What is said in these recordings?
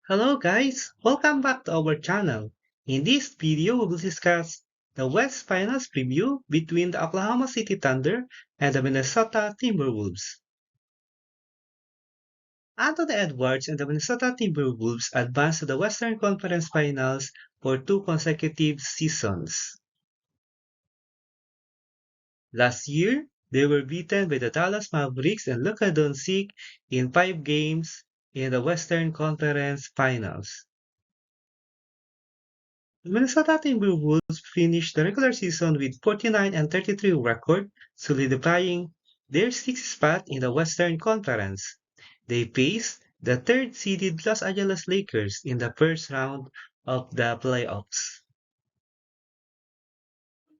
Hello guys, welcome back to our channel. In this video, we will discuss the West Finals preview between the Oklahoma City Thunder and the Minnesota Timberwolves. Anthony Edwards and the Minnesota Timberwolves advanced to the Western Conference Finals for two consecutive seasons. Last year, they were beaten by the Dallas Mavericks and Luka Doncic in 5 games in the Western Conference Finals. The Minnesota Timberwolves finished the regular season with 49-33 record, solidifying their sixth spot in the Western Conference. They faced the third-seeded Los Angeles Lakers in the first round of the playoffs.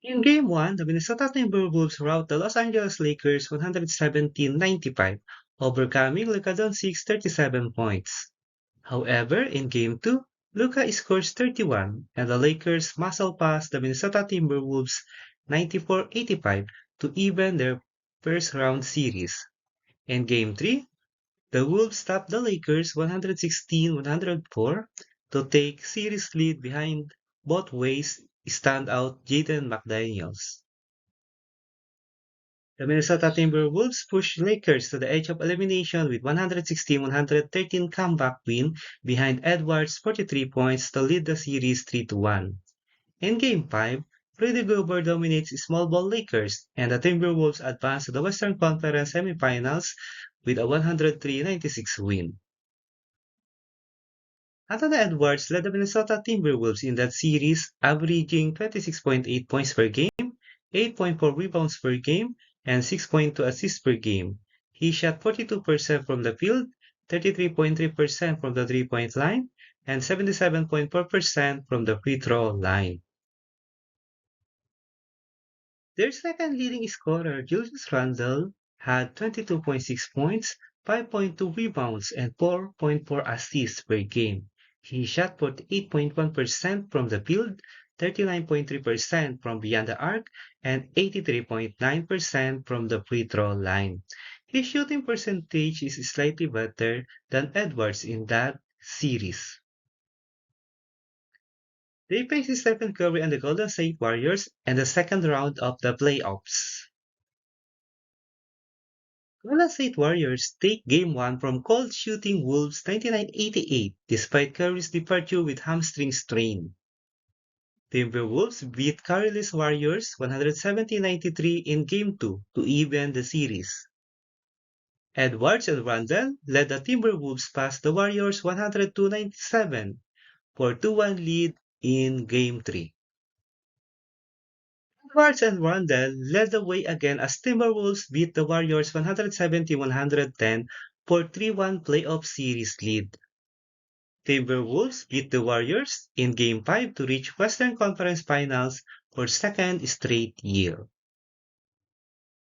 In Game 1, the Minnesota Timberwolves routed the Los Angeles Lakers 117-95, overcoming Luka Doncic's 37 points. However, in Game 2, Luka scores 31, and the Lakers muscle past the Minnesota Timberwolves 94-85 to even their first-round series. In Game 3, the Wolves stopped the Lakers 116-104 to take series lead behind both ways standout Jaden McDaniels. The Minnesota Timberwolves pushed Lakers to the edge of elimination with 116-113 comeback win behind Edwards' 43 points to lead the series 3-1. In Game 5, Rudy Gobert dominates small ball Lakers, and the Timberwolves advance to the Western Conference semifinals with a 103-96 win. Anthony Edwards led the Minnesota Timberwolves in that series, averaging 26.8 points per game, 8.4 rebounds per game, and 6.2 assists per game. He shot 42% from the field, 33.3% from the three-point line, and 77.4% from the free throw line. Their second leading scorer, Julius Randle, had 22.6 points, 5.2 rebounds, and 4.4 assists per game. He shot 48.1% from the field, 39.3% from beyond the arc, and 83.9% from the free throw line. His shooting percentage is slightly better than Edwards in that series. They faced Stephen Curry and the Golden State Warriors in the second round of the playoffs. Golden State Warriors take Game 1 from cold shooting Wolves 99-88 despite Curry's departure with hamstring strain. Timberwolves beat Curryless Warriors 170-93 in Game 2 to even the series. Edwards and Randle led the Timberwolves past the Warriors 102-97 for 2-1 lead in Game 3. Edwards and Randle led the way again as Timberwolves beat the Warriors 170-110 for 3-1 playoff series lead. Timberwolves beat the Warriors in Game 5 to reach Western Conference Finals for second straight year.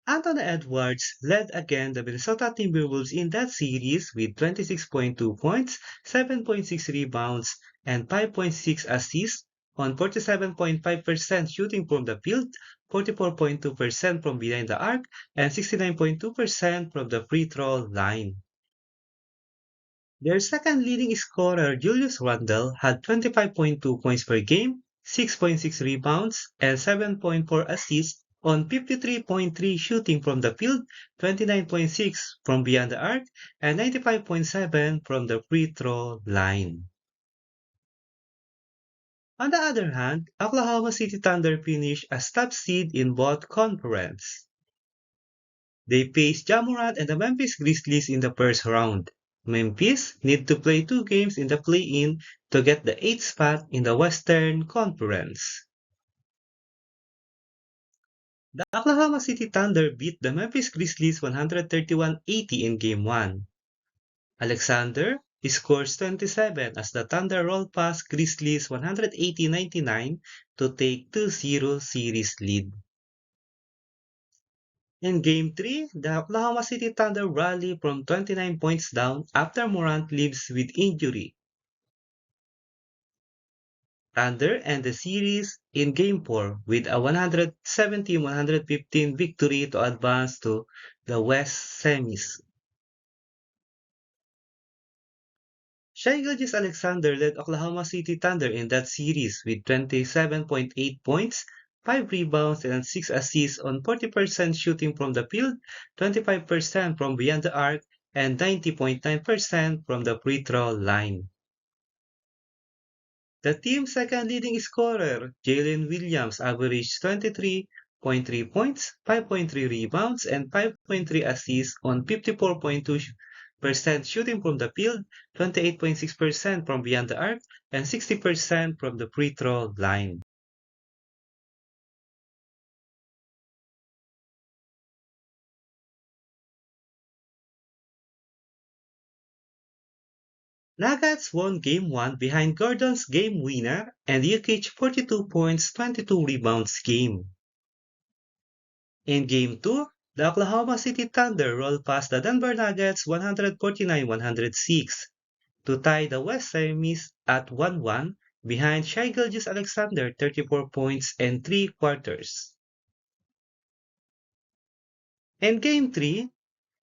Anthony Edwards led again the Minnesota Timberwolves in that series with 26.2 points, 7.6 rebounds, and 5.6 assists on 47.5% shooting from the field, 44.2% from behind the arc, and 69.2% from the free throw line. Their second leading scorer, Julius Randle, had 25.2 points per game, 6.6 rebounds, and 7.4 assists on 53.3 shooting from the field, 29.6 from beyond the arc, and 95.7 from the free throw line. On the other hand, Oklahoma City Thunder finished as top seed in both conferences. They faced Ja Morant and the Memphis Grizzlies in the first round. Memphis need to play 2 games in the play-in to get the 8th spot in the Western Conference. The Oklahoma City Thunder beat the Memphis Grizzlies 131-80 in Game 1. Alexander scores 27 as the Thunder roll past Grizzlies 180-99 to take 2-0 series lead. In Game 3, the Oklahoma City Thunder rally from 29 points down after Morant leaves with injury. Thunder end the series in Game 4 with a 117-115 victory to advance to the West Semis. Shai Gilgeous-Alexander led Oklahoma City Thunder in that series with 27.8 points, 5 rebounds, and 6 assists on 40% shooting from the field, 25% from beyond the arc, and 90.9% from the free throw line. The team's second leading scorer, Jalen Williams, averaged 23.3 points, 5.3 rebounds, and 5.3 assists on 54.2% shooting from the field, 28.6% from beyond the arc, and 60% from the free throw line. Nuggets won Game 1 behind Gordon's game winner and Jokic 42 points, 22 rebounds game. In Game 2, the Oklahoma City Thunder rolled past the Denver Nuggets 149-106 to tie the West semis at 1-1 behind Shai Gilgeous-Alexander 34 points and 3 quarters. In Game 3,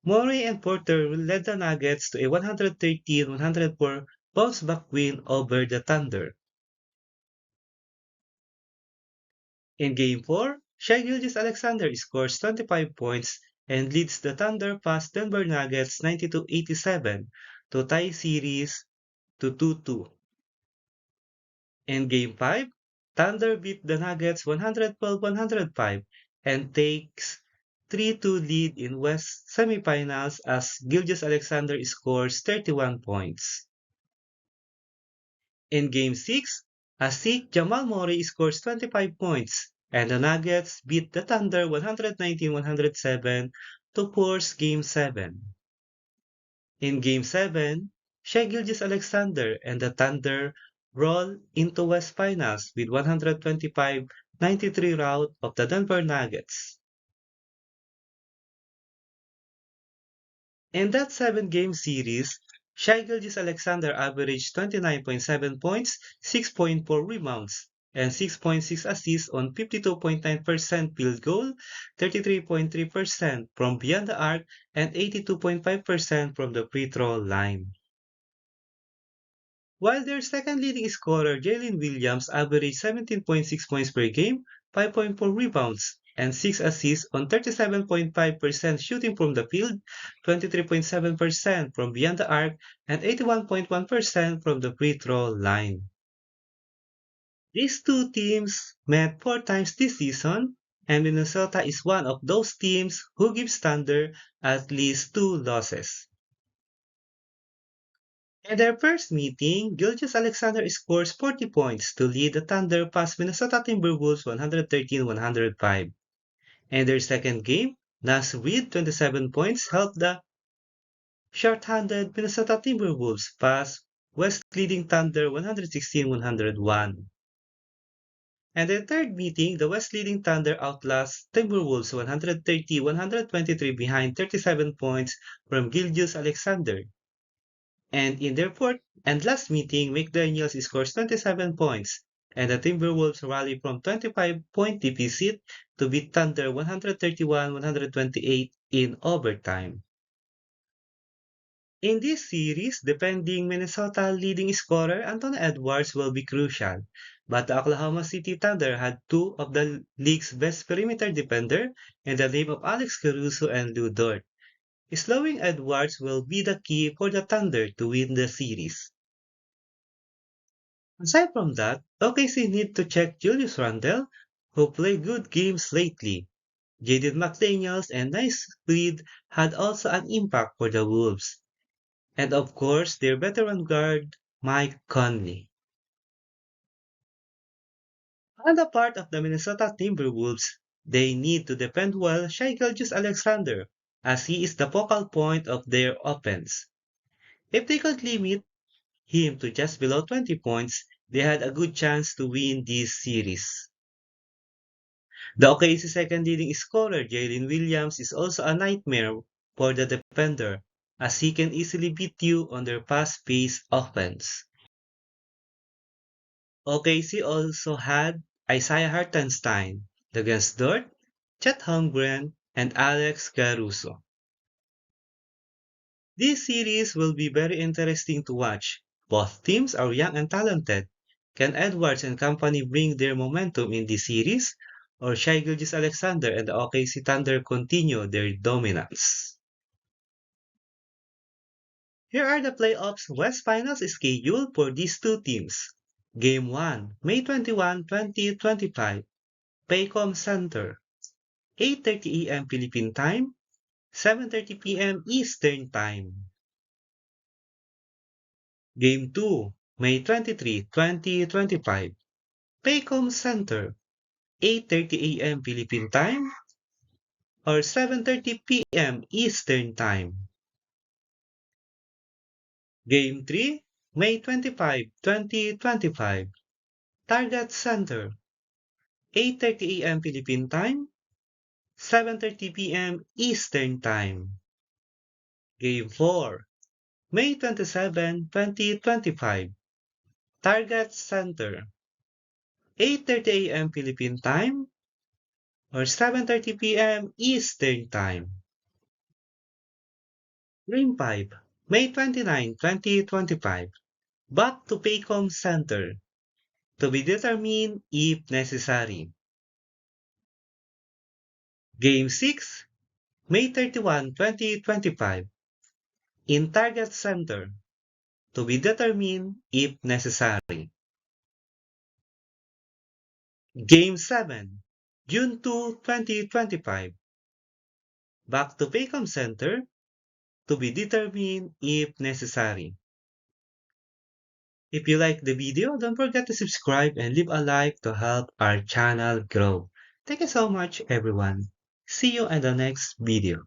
Murray and Porter led the Nuggets to a 113-104 bounce-back win over the Thunder. In Game 4, Shai Gilgeous-Alexander scores 25 points and leads the Thunder past Denver Nuggets 92-87 to tie series to 2-2. In Game 5, Thunder beat the Nuggets 112-105 and takes 3-2 lead in West semifinals as Gilgeous-Alexander scores 31 points. In Game 6, Asik Jamal Murray scores 25 points and the Nuggets beat the Thunder 119-107 to force Game 7. In Game 7, Shai Gilgeous-Alexander and the Thunder roll into West Finals with 125-93 rout of the Denver Nuggets. In that 7-game series, Shai Gilgeous-Alexander averaged 29.7 points, 6.4 rebounds, and 6.6 assists on 52.9% field goal, 33.3% from beyond the arc, and 82.5% from the free throw line. While their second leading scorer, Jalen Williams, averaged 17.6 points per game, 5.4 rebounds, and 6 assists on 37.5% shooting from the field, 23.7% from beyond the arc, and 81.1% from the free throw line. These two teams met 4 times this season, and Minnesota is one of those teams who gives Thunder at least 2 losses. In their first meeting, Gilgeous-Alexander scores 40 points to lead the Thunder past Minnesota Timberwolves 113-105. In their second game, Nas Reed 27 points helped the short-handed Minnesota Timberwolves pass West leading Thunder 116-101. And in the third meeting, the West leading Thunder outlasts Timberwolves 130-123 behind 37 points from Gilgeous-Alexander. And in their fourth and last meeting, McDaniels scores 27 points, and the Timberwolves rally from 25-point deficit to beat Thunder 131-128 in overtime. In this series, defending Minnesota leading scorer Anthony Edwards will be crucial, but the Oklahoma City Thunder had 2 of the league's best perimeter defender in the name of Alex Caruso and Lou Dort. Slowing Edwards will be the key for the Thunder to win the series. Aside from that, OKC need to check Julius Randle, who played good games lately. Jaden McDaniels and Nice Speed had also an impact for the Wolves. And of course, their veteran guard, Mike Conley. On the part of the Minnesota Timberwolves, they need to defend well Shai Gilgeous-Alexander, as he is the focal point of their offense. If they could limit him to just below 20 points, they had a good chance to win this series. The OKC second leading scorer, Jalen Williams, is also a nightmare for the defender, as he can easily beat you on their fast-paced offense. OKC also had Isaiah Hartenstein against Dort, Chet Holmgren, and Alex Caruso. This series will be very interesting to watch, Both teams are young and talented. Can Edwards and company bring their momentum in this series? Or Shai Gilgeous-Alexander and the OKC Thunder continue their dominance? Here are the playoffs West Finals schedule for these two teams. Game 1, May 21, 2025, Paycom Center, 8:30 a.m. Philippine Time, 7:30 p.m. Eastern Time. Game 2, May 23, 2025, Paycom Center, 8:30 a.m. Philippine Time or 7:30 p.m. Eastern Time. Game 3, May 25, 2025, Target Center, 8:30 a.m. Philippine Time, 7:30 p.m. Eastern Time. Game 4, May 27, 2025, Target Center, 8:30 a.m. Philippine Time or 7:30 p.m. Eastern Time. Game 5, May 29, 2025, back to Paycom Center, to be determined if necessary. Game 6, May 31, 2025, in Target Center, to be determined if necessary. Game 7, June 2, 2025, back to Paycom Center, to be determined if necessary. If you like the video, don't forget to subscribe and leave a like to help our channel grow. Thank you so much, everyone. See you in the next video.